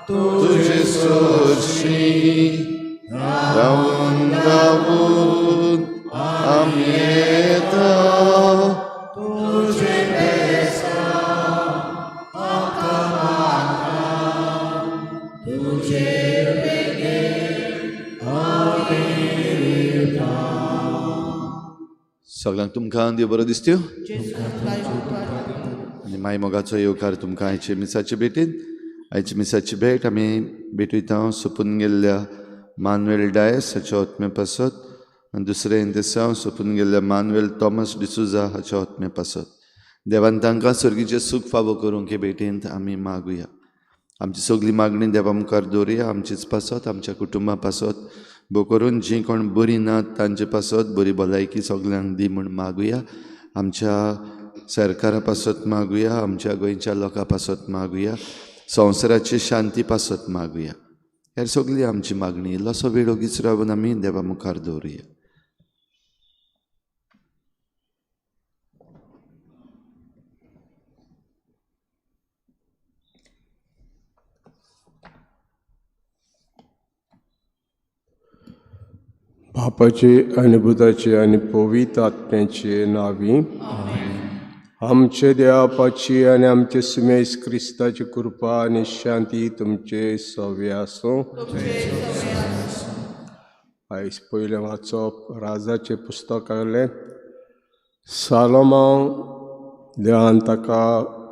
तुझे सोची रावून रावून आम्ही येता तुझे सगळ्यांक तुमकां देव बरो दिसत्यो आनी माय मोगाचो येवकार तुमकां आयचे मिसाचे भेटीन. आयचे मिसाची भेट आमी भेटयता सोंपून गेल्ल्या मानुएल डायस हाच्या आत्म्या पासत आनी दुसरें दिसा सोंपून गेल्ल्या मानुएल थॉमस डिसुजा हाच्या आत्म्या पासत. देवान तांकां सर्गीचें सूख फावो करूंक हे भेटेंत आमी मागुया. आमची सगळी मागणी देवा मुखार दवरुया. आमचीच पासत, आमच्या कुटुंबा पासत, भोव करून जीं कोण बरीं नात तांचे पासत बरी भलायकी सगल्यांक दी म्हूण मागुया. आमच्या सरकारा पासत मागुया, आमच्या गोंयच्या लोकां पासत मागुया, संवसाराची शांती पासत मागुया. हेर सगळी आमची मागणी इल्लोसो वेळ ओगीच रावन आमी देवा मुखार दवरुया. बापाचे आनी पुताचे आनी पवित्र आत्म्याचे नांवी आमचे देवापाची आनी आमचे सुमेश क्रिस्ताची कृपा आनी शांती तुमचे सव्या आसूं. आयज पयलें वाचप राजाचें पुस्तकांतलें. सालोमाव देवान ताका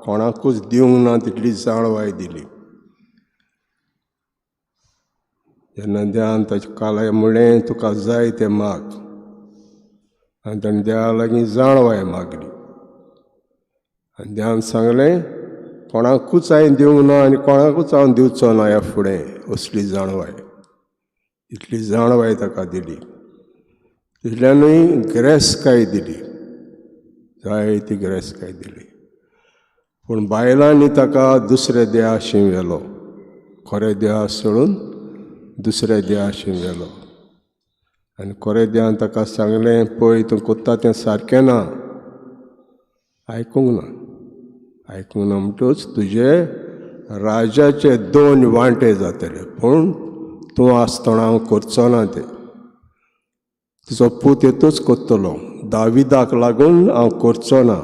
कोणाकूच दिवंक ना तितली जाणवाय दिली. जेन्ना देवान ताचे कालाय म्हणलें तुका जाय तें माग, आनी ताणें देवा लागीं जाणवाय मागली. आनी देवान सांगलें कोणाकूच हांवें दिवंक ना आनी कोणाकूच हांव दिवचो ना ह्या फुडें असली जाणवाय. इतली जाणवाय ताका दिली. तितल्यानूय गिरेस्तकाय दिली, जाय ती गिरेस्तकाय दिली. पूण बायलांनी ताका दुसऱ्या देवाशी व्हेलो, खऱ्या देवा सोडून दुसऱ्या देवाशी व्हेलो. आनी खऱ्या देवान ताका सांगलें पळय तूं कोत्ता तें सारकें ना. आयकूंक ना म्हणटूच तुजे राजाचे 2 वांटे जातले, पूण तूं आसतना हांव करचो ना तें. तुजो पूत हेतूच कोत्तलो, दाविदाक लागून हांव करचो ना.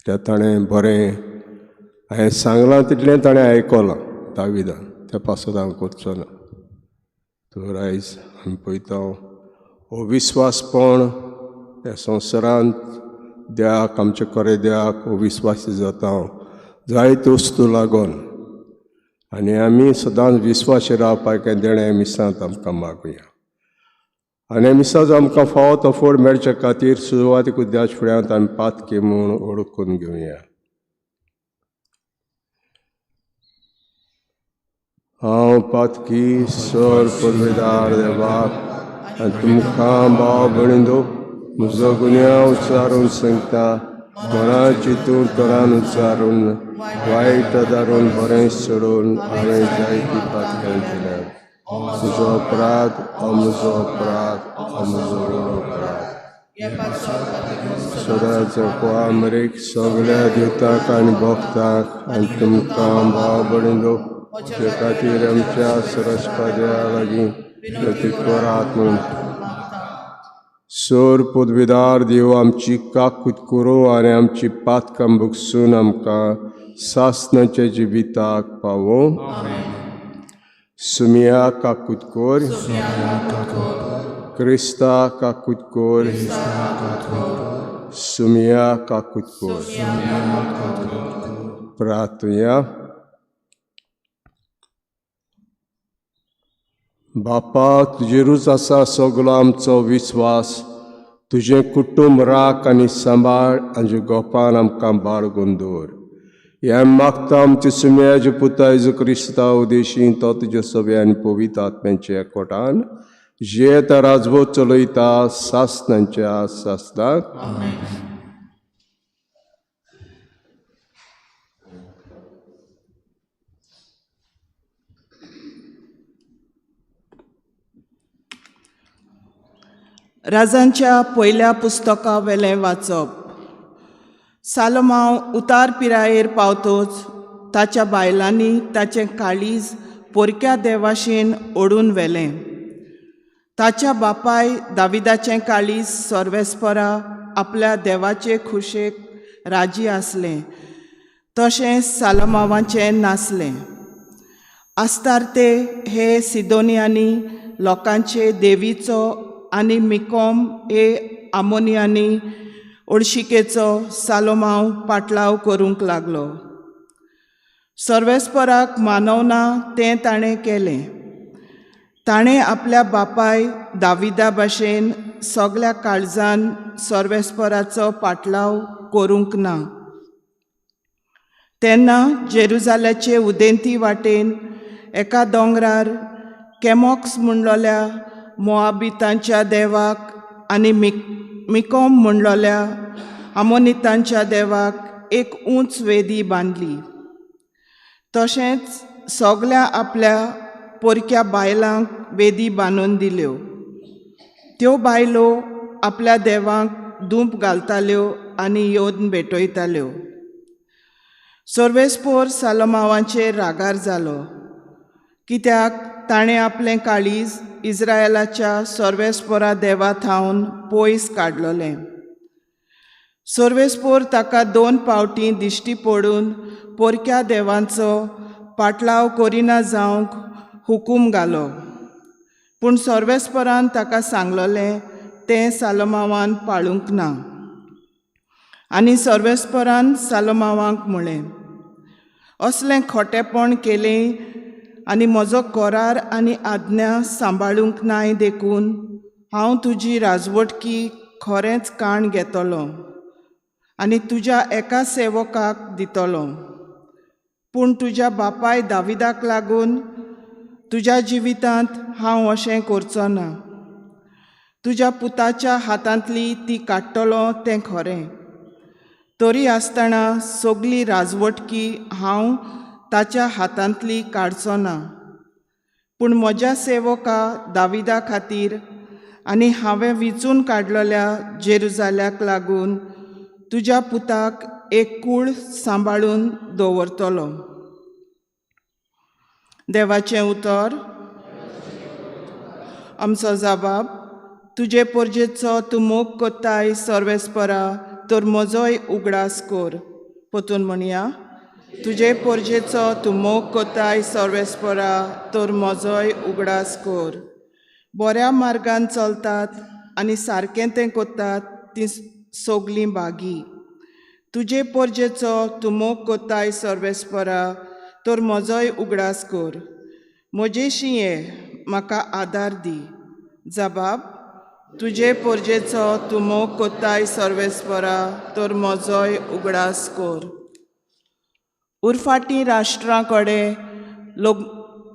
तें ताणें बरें हांवें सांगलां तितलें ताणें आयकलां दाविदान, त्या पासत हांव करचो ना. तर आयज आमी पळयता अविस्वासपण ह्या संवसारांत देवाक, आमच्या खऱ्या देवाक अविस्वासी जाता जायत्यो वस्तू लागून. आनी आमी सदांच विस्वाशी रावपाक देण्या मिसांत आमकां मागुया. आनी मिसांचो आमकां फावो तो फळ मेळचे खातीर सुरवातीकूच देवाच्या फुड्यांत आमी पातकी म्हूण ओळखून घेवया. हांव पातकी सर पदवेदार देवाक आनी तुमकां भाव भयणींनो म्हजो गुन्यांव उच्चारून सांगता. मना चिंतून तोरान उच्चारून वायट दारून बरें सोडून हांवें जायती पातकां केल्या. म्हजो अपराध हो म्हजो अपराध हो म्हजो व्हड अपराध. सदांचो कुआमरीक सगळ्या दिवताक आनी भक्तांक आनी तुमकां भाव भयणींनो ते खातीर आमच्या सरस्वत्या लागीं प्रतीक करात म्हणून सर पदवेदार देव आमची काकूट करूं आनी आमची पातकां भुगसून आमकां सासणाच्या जिविताक पावों. सुमिया काकूट कोर, क्रिस्ता काकूट कोर, सुमिया काकूट कोर. प्रार्थया. बापा, तुजेरूच आसा सगलो आमचो विस्वास. तुजें कुटुंब राख आनी सांबाळ आनी गोपान आमकां बाळगून दवर. हें मागता आमचे सुम्याचे पुता जेजू क्रिस्ता उदेशी तो तुज्या सव्या आनी पवित्र आत्म्याच्या एकवटान जेत राजभोग चलयता सासणांच्या सासणाक. राजांच्या पयल्या पुस्तका वेलें वाचप. सालोमाव उतार पिरायेर पावतोच ताच्या बायलांनी ताचें काळीज पोरक्या देवाशेन ओडून व्हेलें. ताच्या बापाय दाविदाचें काळीज सर्वेस्परा आपल्या देवाचे खुशेक राजी आसलें, तशेंच सालोमावाचें नासलें. आस्तार्ते हे सिदोनियांनी लोकांचे देवीचो आनी मिकोम हे आमोनियांनी ओडशिकेचो सालोमाव पाटलाव करूंक लागलो. सर्वेस्पराक मानवना तें ताणें केलें. ताणें आपल्या बापाय दाविदा भाशेन सगल्या काळजान सर्वेस्पराचो पाटलाव करूंक ना. तेन्ना जेरुजाल्याचे उदेंती वाटेन एका दोंगरार कॅमॉक्स म्हणलोल्या मोआबितांच्या देवाक आनी मिकोम म्हणलोल्या आमोनितांच्या देवाक एक उंच वेदी बांदली. तशेंच सगल्या आपल्या पोरक्या बायलांक वेदी बांदून दिल्यो. त्यो बायलो आपल्या देवाक धूप घालताल्यो आनी येवन भेटयताल्यो. सर्वेस्पोर सालोमावाचेर रागार जालो, कित्याक ताणें आपलें काळीज इस्रायेलाच्या सर्वेस्पोरा देवा थावन पयस काडलोलें. सर्वेस्पोर ताका 2 फावटीं दिश्टी पडून पोरक्या देवांचो पाटलाव करिना जावंक हुकूम घालो. पूण सर्वेस्परान ताका सांगलोलें तें सालोमावान पाळूंक ना. आनी सर्वेस्परान सालोमावाक म्हळें, असलें खोटेपण केलें आनी म्हजो करार आनी आज्ञा सांबाळूंक नाय देखून हांव तुजी राजवटकी खरेंच काण घेतलों आनी तुज्या एका सेवकाक दितलों. पूण तुज्या बापाय दाविदाक लागून तुज्या जिवितांत हांव अशें करचो ना. तुज्या पुताच्या हातांतली ती काडटलो तें खरें, तरी आसतना सगली राजवटकी हांव ताच्या हातांतली काडचो ना. पूण म्हज्या सेवका दाविदा खातीर आनी हांवें विचून काडलेल्या जेरुजाल्याक लागून तुज्या पुताक एक कूळ सांबाळून दवरतलो. देवाचें उतर. आमचो जबाब. तुजे पोरजेचो तूं मोग कोत्ताय सर्वेस्परा, तर म्हजोय उगडास कोर. पोतून म्हणया. तुजे पोरजेचो तूं मोग कोत्ताय सर्वेस्परा, तर म्हजोय उगडास कोर. बऱ्या मार्गान चलतात आनी सारकें तें कोत्तात तीं सगलीं बागी. तुजे पोरजेचो तूं मोग कोत्ताय सर्वेस्परा, तर म्हजोय उगडास कोर. म्हजेशी ये, म्हाका आदार दी. जबाब. तुजे पोरजेचो तूं मोग कोत्ताय सर्वेस्परा, तर म्हजोय उगडास कोर. उरफाटीं राष्ट्रां कडेन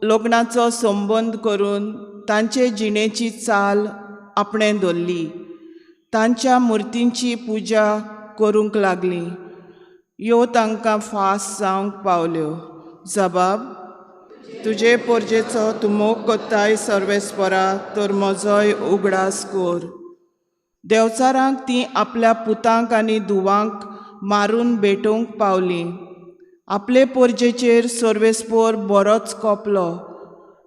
लग्नाचो संबंद करून तांचे जिणेची चाल आपणें धरली. तांच्या मुर्तींची पुजा करूंक लागलीं. ह्यो तांकां फास जावंक पावल्यो. जबाब. तुजे पोरजेचो तूं मोग कोत्ताय सर्वेस्परा, तर म्हजोय उगडास कोर. देवचारांक तीं आपल्या पुतांक आनी धुवांक मारून भेटोवंक पावलीं. आपले पोरजेचेर सर्वेस्पोर बरोच कोपलो.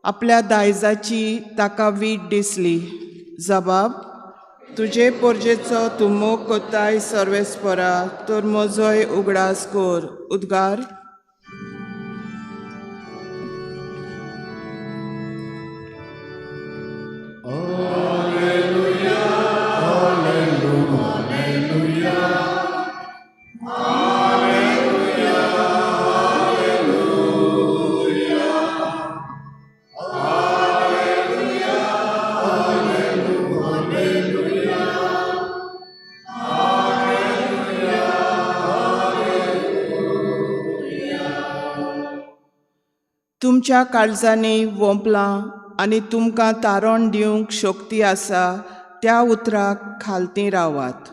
आपल्या दायजाची ताका वीट दिसली. जबाब. तुजे पोरजेचो तूं मोग कोत्ताय सर्वेस्परा, तर म्हजोय उगडास कोर. उद्गार. तुमच्या काळजांनी वोंपलां आनी तुमकां तारण दिवंक शक्ती आसा त्या उतराक खालती रावात.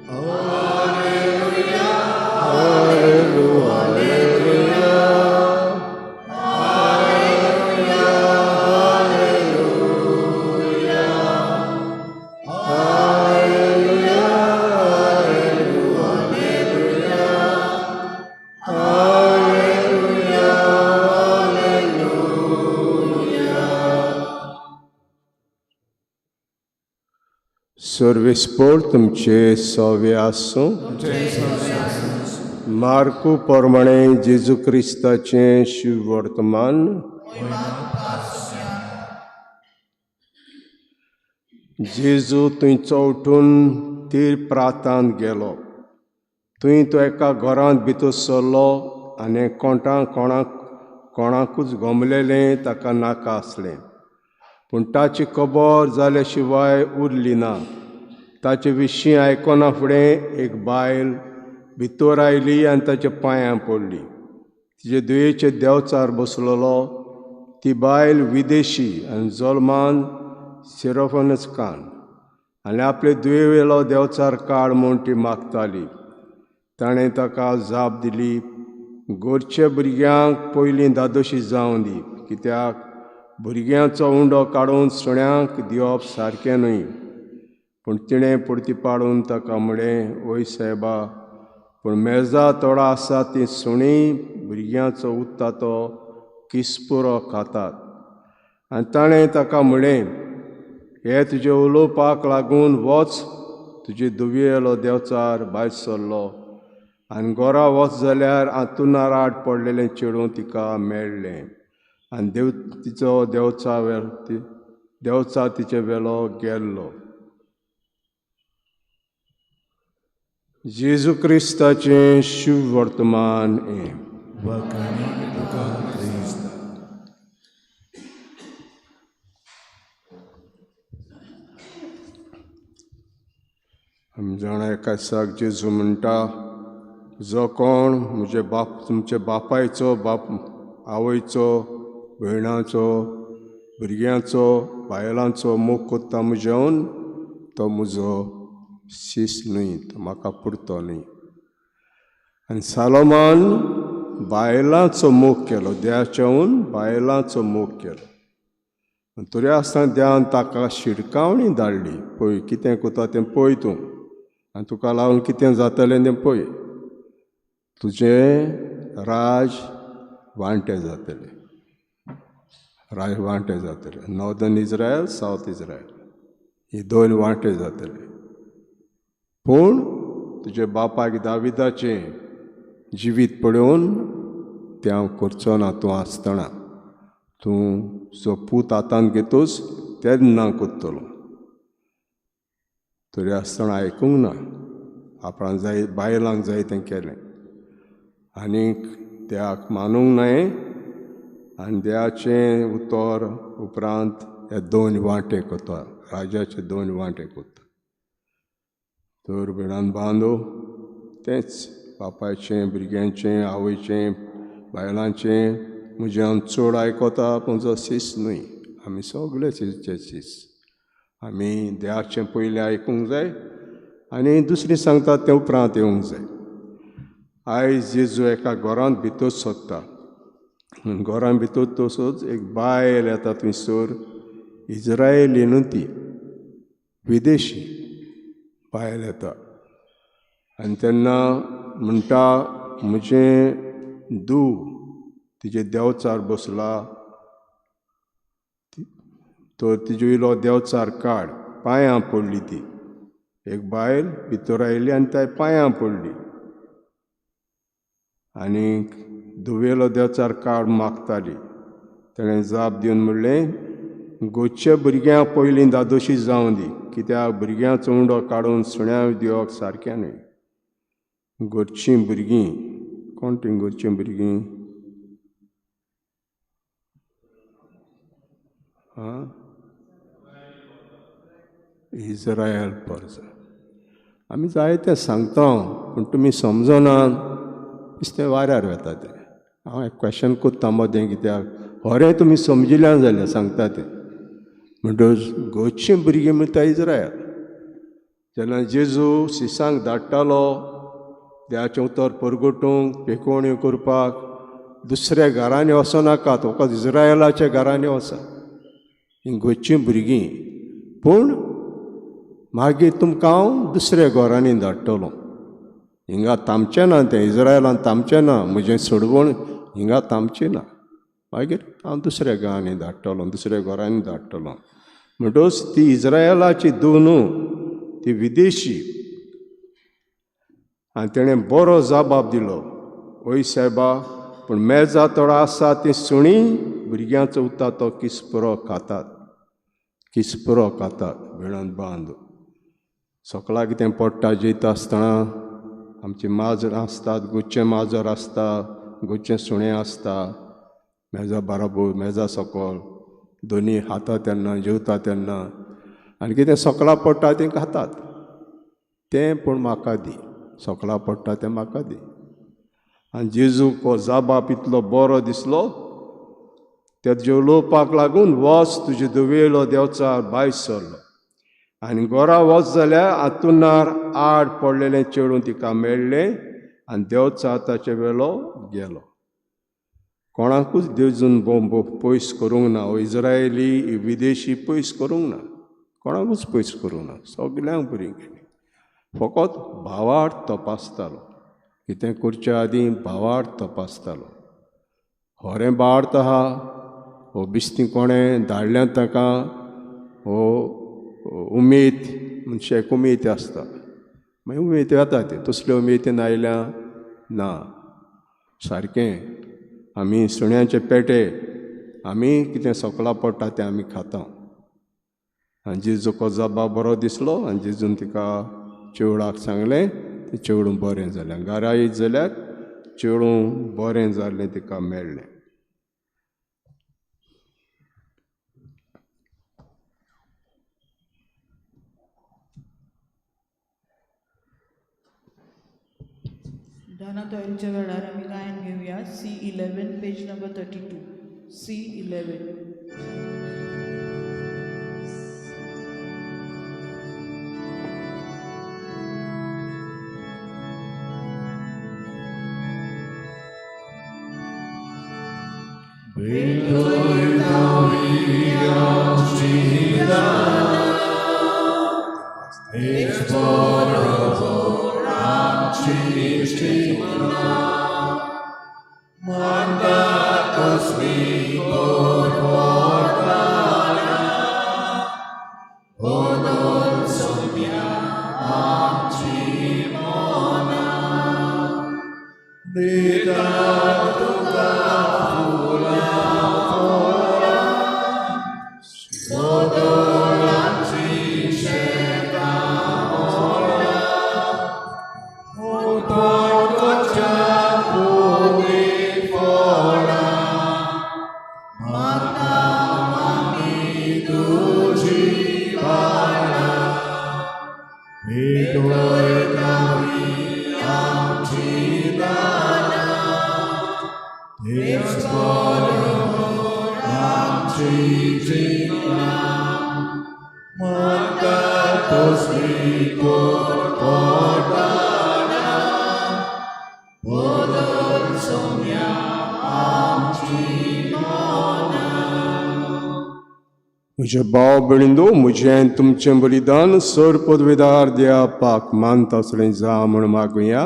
Hallelujah, hallelujah, hallelujah. सर्वेस्पोर तुमचे सवे आसूं. मार्कू प्रमाणे जेजू क्रिस्ताचें शुभ वर्तमान. जेजू थंयचो उठून तीर प्रांतांत गेलो. थंय तो एका घरांत भितर सरलो आनी कोणाकूच गमलेलें ताका नाका आसलें. पूण ताची खबर जाल्या शिवाय उरली ना. ताचे विशीं आयकना फुडें एक बायल भितर आयली आनी ताच्या पांयां पडली. तिचे दुयेचे देंवचार बसलेलो. ती बायल विदेशी आनी जल्मान सिरोफनस्कान आनी आपले दुयेवेलो देंवचार काड म्हूण ती मागताली. ताणें ताका जाप दिली, घरच्या भुरग्यांक पयलीं दादोशी जावं दी, कित्याक भुरग्यांचो उंडो काडून सुण्यांक दिवप सारकें न्हय. पूण तिणें परती पाडून ताका म्हळें, वय सायबा, पूण मेजा थोडो आसा ती सुणी भुरग्यांचो उत्ता तो किसपुरो खातात. आनी ताणें ताका म्हळें, हे तुजे उलोवपाक लागून वच, तुजे दुयेलो देंवचार भायर सरलो. आनी घरा वच जाल्यार हातून राड पडलेलें चेडूं तिका मेळ्ळें. आनी तिचो देंवचार तिचे वेलो गेल्लो. जेजू क्रिस्ताचें शुभ वर्तमान हें. आमी जाणा एका दिसाक जेजू म्हणटा, जो कोण तुमचे बापायचो आवयचो भयणाचो भुरग्यांचो बायलांचो मोग कोत्ता म्हज्यान, तो म्हजो सीस न्हय, तो म्हाका पुरतो न्हय. आनी सालोमान बायलांचो मोग केलो, देवाच्यान बायलांचो मोग केलो. तरी आसतना देवान ताका शिडकावणी धाडली. पळय कितें कोता तें पळय तूं, आनी तुका लागून कितें जातलें तें पळय. तुजें राज वांटें जातलें. नॉर्दर्न इज्रायल, सावथ इज्रायल, ही दोन वांटे जातले. पूण तुजे बापाक दाविदाचें जिवीत पळोवन तें हांव करचो ना. तूं आसतना तूं जो पूत हातांत घेतोस तेन्ना कोत्तलो. तरी आसतना आयकूंक ना. आपणाक जाय बायलांक जाय तें केलें. आनीक देवाक मानूंक न्हय. आनी देवाचें उतर उपरांत हे दोन वांटे कोता, राजाचे दोन वांटे कोता. तर भिणान बांदू तेंच बापायचें, भुरग्यांचें, आवयचें, बायलांचें म्हज्यान चड आयकोता, पूण जो सीस न्हय. आमी सगळे सीसचे सीस. आमी देवाचें पयलें आयकूंक जाय आनी दुसरीं सांगता तें उपरांत येवंक जाय. आयज जेजू एका घरांत भितर सोदता. घरान भितर तसोच एक बायल येता थंयसर, इज्रायली न्हू ती, विदेशी बायल येता. आनी तेन्ना म्हणटा, म्हजें धूव तिजे देंवचार बसला, तो तिजे इलो देंवचार काड. पांयां पडली ती. एक बायल भितर आयली आनी त्या पांयां पडली. आनीक धुवेलो देंवचार काड मागताली. ताणें जाप दिवन म्हणलें, गोंयच्या भुरग्यांक पयलीं दादोशी जावं दी, कित्याक भुरग्यांचो उंडो काडून सुण्यांक दिवप सारकें न्हय. घरचीं भुरगीं, कोण तीं घरचीं भुरगीं? इज्रायल परजा. आमी जायतें सांगता, पूण तुमी समजनात, दिसतें वाऱ्यार वता तें. हांव एक क्वेशन कोत्ता मदें, कित्याक खरें तुमी समजिल्या जाल्यार सांगता तें. म्हणटच गोंयचीं भुरगीं म्हणटा इज्रायल. जेन्ना जेजू सिसांक धाडटालो देवाचें उतर परगटूंक, पेखोवण्यो करपाक, दुसऱ्या घरांनी वचनाका, फकत इज्रायलाच्या घरांनी वचा. हीं गोंयचीं भुरगीं. पूण मागीर तुमकां हांव दुसऱ्या घरांनी धाडटलों. हिंगा थांबचें ना तें, इज्रायलान थांबचें ना. म्हजें सोडवण हिंगा थांबचें ना. मागीर हांव दुसऱ्या गांवांनी धाडटलों, दुसऱ्या घरांनी धाडटलों. म्हणटच ती इज्रायलाची धूव न्हू, ती विदेशी आनी तेणें बरो जबाब दिलो, ओय सायबा, पूण मेजा थोडो आसा ती सुणी भुरग्यांचो उरता तो किसपुरो खातात भिणून बांद. सकाळां कितें पडटा जेयता आसतना आमची माजरां आसतात, गोच्चें माजर आसता, गोच्चें सुणें आसता, मेजा बाराबोर मेजा सकयल दोनी खाता तेन्ना जेवता तेन्ना आनी कितें सकाळां पडटा तें खातात. तें पूण म्हाका दी, सकाळां पडटा तें म्हाका दी. आनी जेजूक हो जाबाप इतलो बरो दिसलो, तेजे उलोवपाक लागून वच तुजे दुवेलो देंवचार भायर सरलो. आनी घरा वच जाल्यार हातूनार आड पडलेलें चेडूं तिका मेळ्ळें आनी देंवचार ताचे वेलो गेलो. कोणाकूच जेजून पयस करूंक ना, हो इज्रायली विदेशी पयस करूंक ना, कोणाकूच पयस करूंक ना, सगल्यांक बरी गेली. फकत भावार्थ तपासतालो, कितें करच्या आदीं भावार्थ तपासतालो. खरें भावार्थ आहा हो बिस्ती कोणें धाडलें ताका, हो उमेद मनशाक उमेद आसता, मागीर उमेद येता ती, तसल्यो उमेदीन आयल्या ना. सारकें आमी सुण्याचे पेटे, आमी कितें सकाळां पडटा तें आमी खाता. आनी जेजूक हो जबाब बरो दिसलो आनी जेजून तिका चेवडाक सांगलें, तें चेवडूं बरें जालें. घरा येयत जाल्यार चेवडूं बरें जाल्लें तिका मेळ्ळें. दानातोयलच्या वेळार आमी गायन घेवया C11 पेज नंबर 32. C11. म्हजे भाव भयणींनो, म्हजें तुमचें बलिदान सर पदवेदार देवापाक मानता आसलें जा म्हूण मागुया.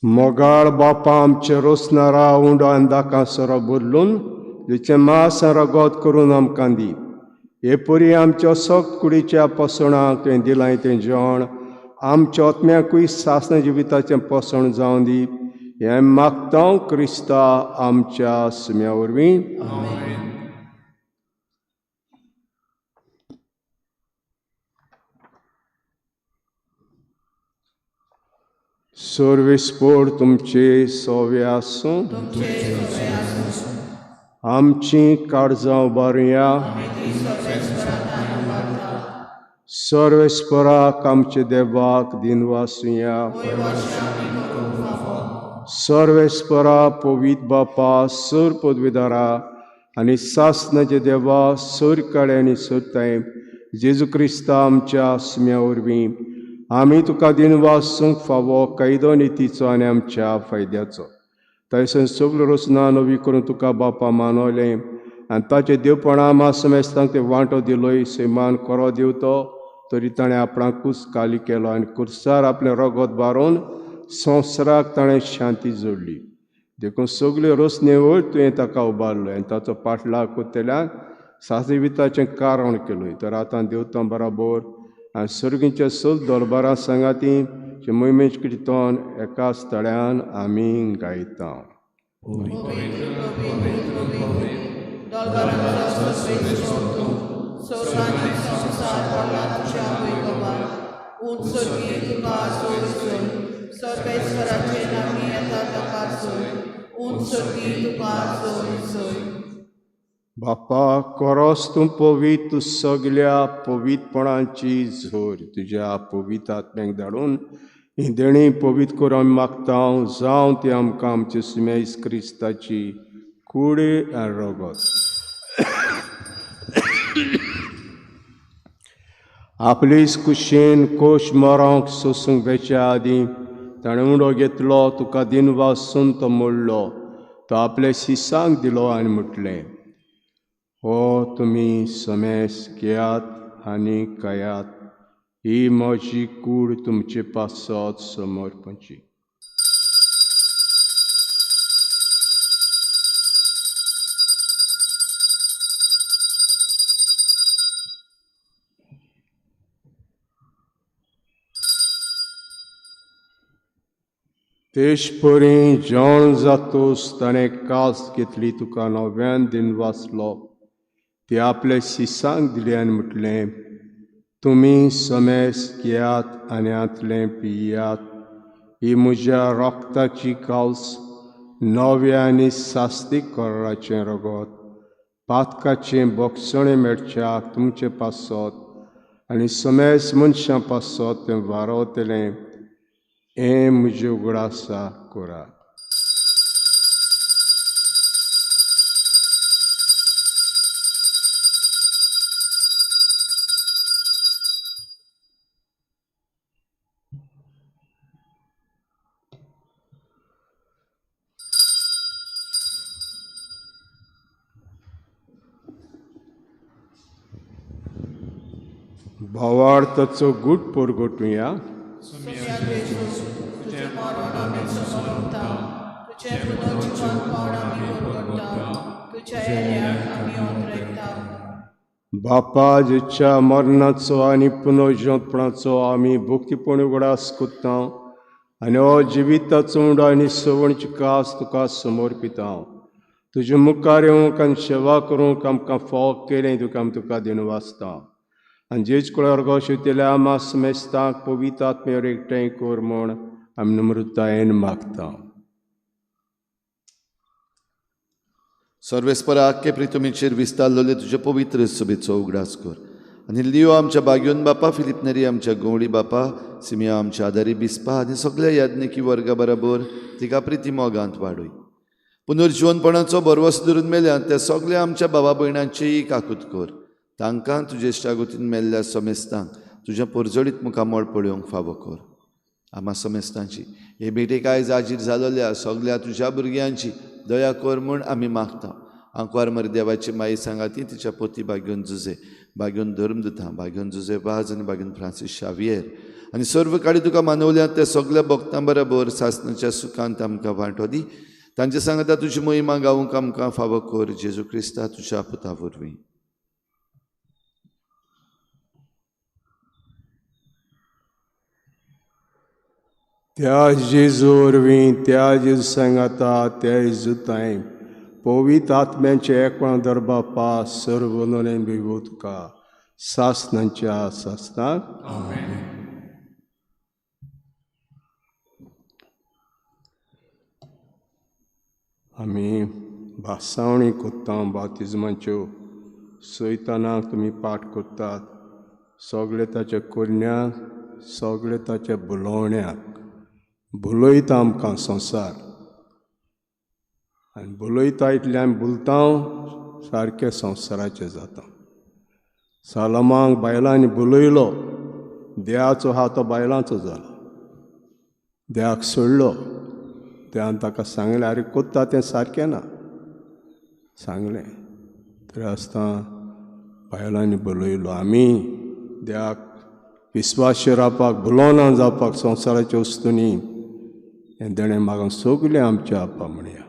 मोगाळ बापा आमचे रोसनारा उंडो आनी दाकां सोरो बदलून जेचें मांस रगत करून आमकां दी. हे परी आमच्या सक्त कुडीच्या पसणाक तुवें दिलां तें जेवण आमच्या आत्म्याकूय सासण जिविताचें पसण जावं दी. हें मागता क्रिस्ता आमच्या सुम्या वरवीं. सर्वेस्पोर तुमचे सोवे आसूं, आमची काळजां उबारुया. सर्वेस्पराक आमचे देवाक दिनवासुया. सर्वेस्परा पवित बापा सर पदवेदारा आनी सासणाचे देवा सर काळे आनी सरताय जेजू क्रिस्ता आमच्या सुम्या वरवीं आमी तुका दिनवासूंक फावो कैदो नितीचो आनी आमच्या फायद्याचो. थंयसर सगळ्यो रोसना नवी करून तुका बापा मानवलें आनी ताचे देवपणा मासमेस्तांक ते वांटो दिलोय. सैमान कोरो दिवतो तरी ताणें आपणाकूच काली केलो आनी कुर्सार आपलें रगत बारोवन संवसाराक ताणें शांती जोडली. देखून सगल्यो रचनेवळ तुवें ताका उबारलो आनी ताचो पाटलाग कोत्तेल्याक सासविताचें कारण केलोय. तर आतां देवतां बराबर आनी सर्गीच्या सग दरबारां सांगाती मोहिमेच किर्तन एकाच तळ्यान आमी गायता. बापा खरोच तूं पवित्र, तूं सगल्या पवित्रपणाची झोर तुज्या पवित्र आत्म्याक धाडून ही देणी पवित्र करून आमी मागता. जावं ती आमकां आमचे सुमेज क्रिस्ताची कुडी आनी रगत. आपलीच कुशीन कोश मारूंक सोसूंक वेच्या आदीं ताणें उंडो घेतलो, तुका दिनवासून तो मोडलो, तो आपल्या शिसांक दिलो आनी म्हटलें, हो तुमी समेस घेयात आनी खायात, ही म्हजी कूड तुमचे पासत समर्पणची. तेशपरी जेवण जातोस ताणें कास घेतली, तुका नव्यान दिन वाचलो, ती आपल्या शिसांक दिली आनी म्हटलें, तुमी समेस घेयात आनी आतलें पियात, ही म्हज्या रोगताची काल्स, नव्या आनी सास्तीक कराराचें रगत, पातकाचें भक्षणें मेळच्याक तुमचे पासत आनी समेस मनशां पासत तें वारवतलें, हें म्हजें उगडासा करात. भावार्थाचो गूट परगटुया. बापा, जेच्या मरणाचो आनी पुनर्जन्मपणाचो आमी भक्तीपण उगडास कोत्ता आनी हो जिविताचो उंडो आनी सवणची कास तुका समर्पिता. तुजे मुखार येवंक आनी सेवा करूंक आमकां फोग केलें, तुका दिन वाचता आनी जेच कुळार गोशेतल्या आमा समेस्तांक पवित्र आत्म्यार एकठांय कर म्हूण आमी नम्रतायेन मागता. सर्वेस्परा आख्खे प्रितुमेचेर विस्तारलेले तुजे पवित्र सभेचो उगडास कर आनी लियो आमच्या बागयोन बापा, फिलिप नेरी आमच्या गवळी बापा, सिमिया आमच्या आदारी बिस्पा आनी सगळ्या याज्ञिकी वर्गा बरोबर तिका प्रिती मोगांत वाडय. पुनर्जीवनपणाचो बरवस धरून मेल्यात त्या सगळ्या आमच्या भावा भयणांचीय काकूत कर. तांकां तुजे शागोतीन मेल्ल्या समेस्तांक तुज्या परजडीत मुखामळ पळोवंक फावो कर. आमा समेस्तांची हे भेटेक आयज आजीर जालोल्या सगळ्या तुज्या भुरग्यांची दया कर म्हूण आमी मागता. आंकवार मर देवाची माई सांगाती तिच्या पोती बागयोन जुजे, बागयोन धर्मदुता, बागयोन जुजे वाज आनी बागयोन फ्रांसीस शावियर आनी सर्व काळी तुका मानवल्यात त्या सगळ्या भक्तां बरोबर सासणाच्या सुखांत आमकां वांटो दी. तांचे सांगता तुजी मोहिमा गावूंक आमकां फावो कर. जेजू क्रिस्ता तुज्या पुता वरवीं. त्या जेजू वरवीं, त्या जेजू सांगाता, त्या जेजूताय पवित्र आत्म्याचे एकवण दरबा पास सर्व नोनेन बिबो तुका सासणांच्या सासणाक. आमी भासावणी कोत्ता बातिजमाच्यो सयतानाक तुमी पाठ करतात. सगळे ताच्या कोरण्याक, सगळे ताच्या बुलोवण्याक बुलयता आमकां संवसार आनी बुलयता इतलें आमी बुलता सारकें संवसाराचें जाता. सालमांक बायलांनी बुलयलो, देवाचो हात तो बायलांचो जालो, देवाक सोडलो. देवान ताका सांगलें, आरे कोत्ता तें सारकें ना सांगलें. तरी आसतना बायलांनी बुलयलो. आमी देवाक विस्वास रावपाक, बुलोवना जावपाक संवसाराचे वस्तूंनी हें देणें मागून सगलें आमच्या आपा म्हणया.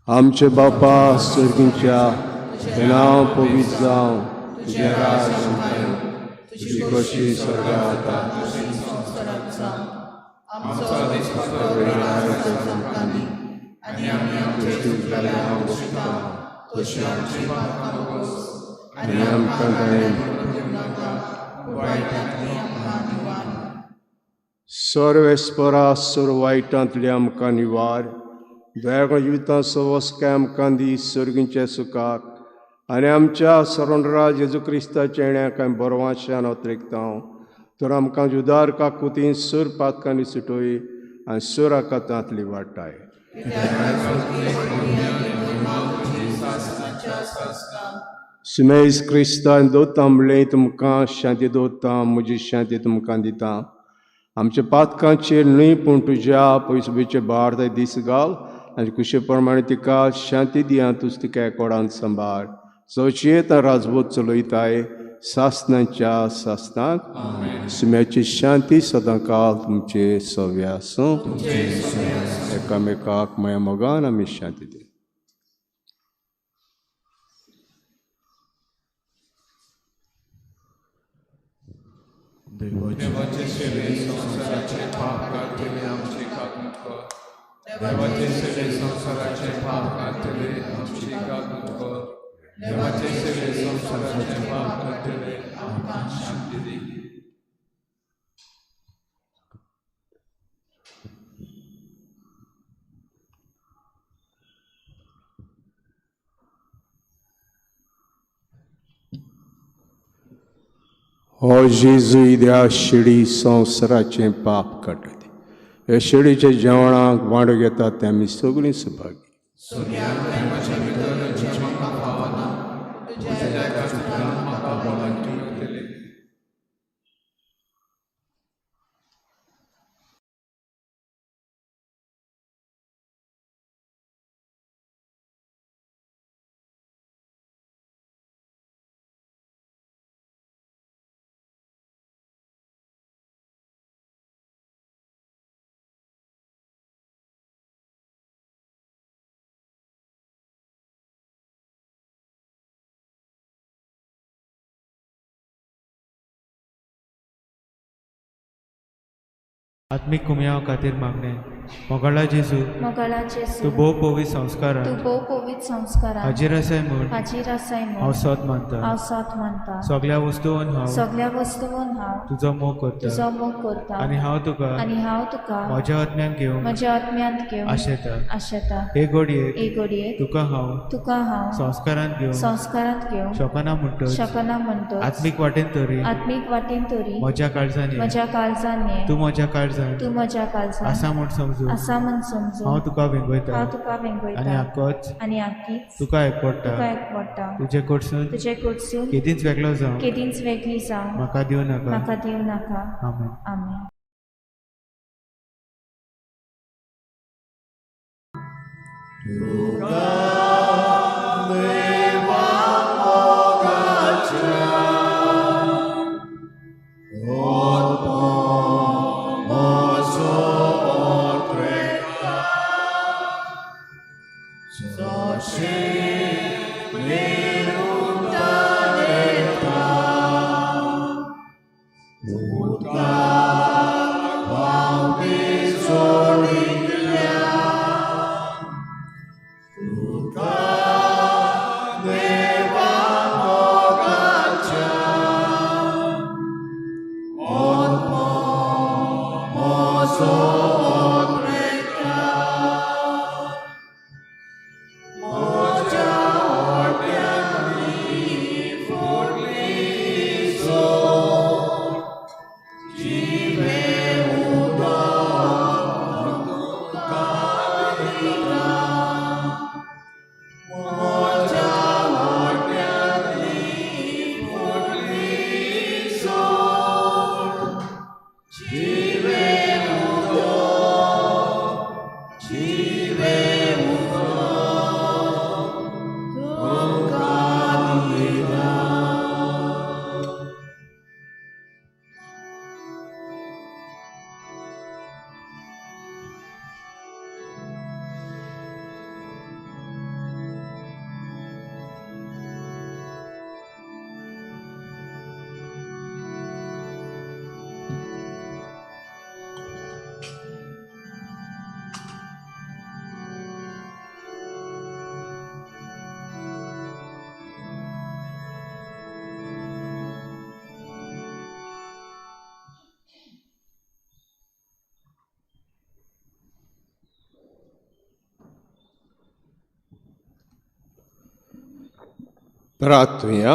आमचे बापा सर्गींच्या तुझें नांव पवित्र जावं, तुजें राज्य येवं, तुजी कशी स्वर्गांत जाता आमचो दिसपट्टो वेळ आमकां दी आनी आमी आमचे चूक जाल्यार आमकां तशी आमची पापां नकोस आनी आमकां घाणेंत पडूंक नाका वायटांतली आमकां निवार सर्वेस्परा सर्व वायटांतली आमकां निवार दयाळ जिविताचो वस्के आमकां दी सर्गींच्या सुखाक आनी आमच्या सरोनराज जेजू क्रिस्ताच्या येण्याक आमी बरोवाशान ओतरेकतांव तर आमकां जुदार काकुतीन सूर पातकांनी सुटोय आनी सूर आकातांतली वाटाय सुमेज क्रिस्तान दोता म्हणलें तुमकां शांती दोता म्हजी शांती तुमकां दिता आमच्या पातकांचेर न्हय पूण तुज्या पयसुबेचे बार दीस घाल आनी कुशे प्रमाणे तिका शांती दिया तुज तिका एकोडांत सांबाळ चवचेत राजवत चलयताय सासनांच्या सासनाक सुम्याची शांती सदां काळ तुमचे सव्या आसूं एकामेकाक माया मोगान आमी शांती दी देवाचे सेवे संसाराचे पाप काढतले आमची काकूट कर देवाचे सेवे संसाराचे पाप काढतले आमची काकूट कर देवाचे सेवे संसाराचे पाप काढतले आमकां शांती दी हो जेजू ह्या शिडी संवसाराचें पाप काडटली हे शिडीच्या जेवणाक वांटो घेतात ते आमी सगळीं सुभागी आत्मिक कुमयाव खातीर मागणे मोगाळा जेजू तूं भोव पवित्र संस्कारान हाजीर आसाय म्हूण हांव सत मानता सगळ्या वस्तूंन हांव तुजो मोग करता आनी हांव तुका म्हज्या आत्म्यान घेवन आशेता हे घडये तुका हांव संस्कारांत घेवन शकना म्हणटच आत्मीक वाटेन तरी म्हज्या काळजांनी तूं म्हज्या काळजांत आसा म्हूण समजू हांव तुका वेंगयता आनी आख्खीच तुका एकवडटा तुजे कडसून केदींच वेगळी जावं म्हाका दिवं नाका आमेन प्रार्थूया.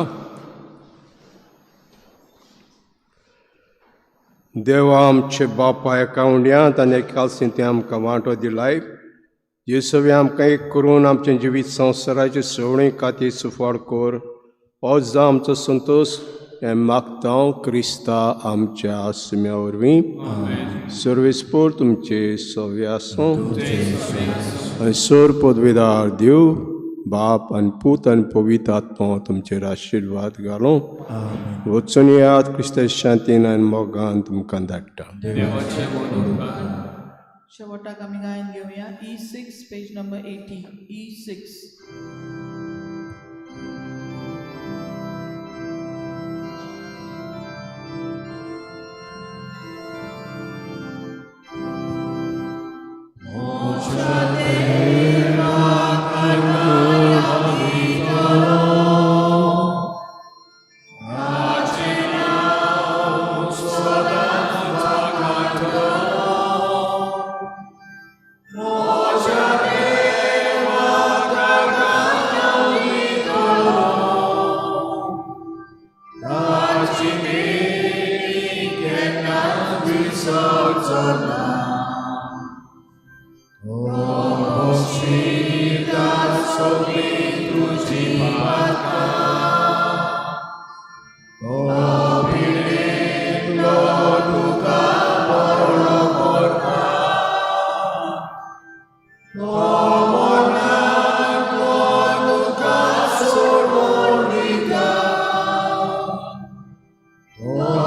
देवा आमचे बापा एका उंड्यांत आनी एकाल्सी ते आमकां वांटो दिलाय. येसुवे आमकां एक करून आमचे जिवीत संवसाराचे सवणी खातीर सुफार कोर. हो जो आमचो संतोश हें मागता क्रिस्ता आमच्या आत्म्या वरवीं. सर्वेस्पोर तुमचे सव्य आसूं आनी सोर पदवीदार देव बाप आनी पूत आनी पवित्र आत्मा तुमचेर आशिर्वाद घालूं. वचून यात क्रिस्ताचे शांतीन आनी मोगान तुमकां धाडटा. शेवटाक आमी गायन घेवया E6 page number 80. E6. Oh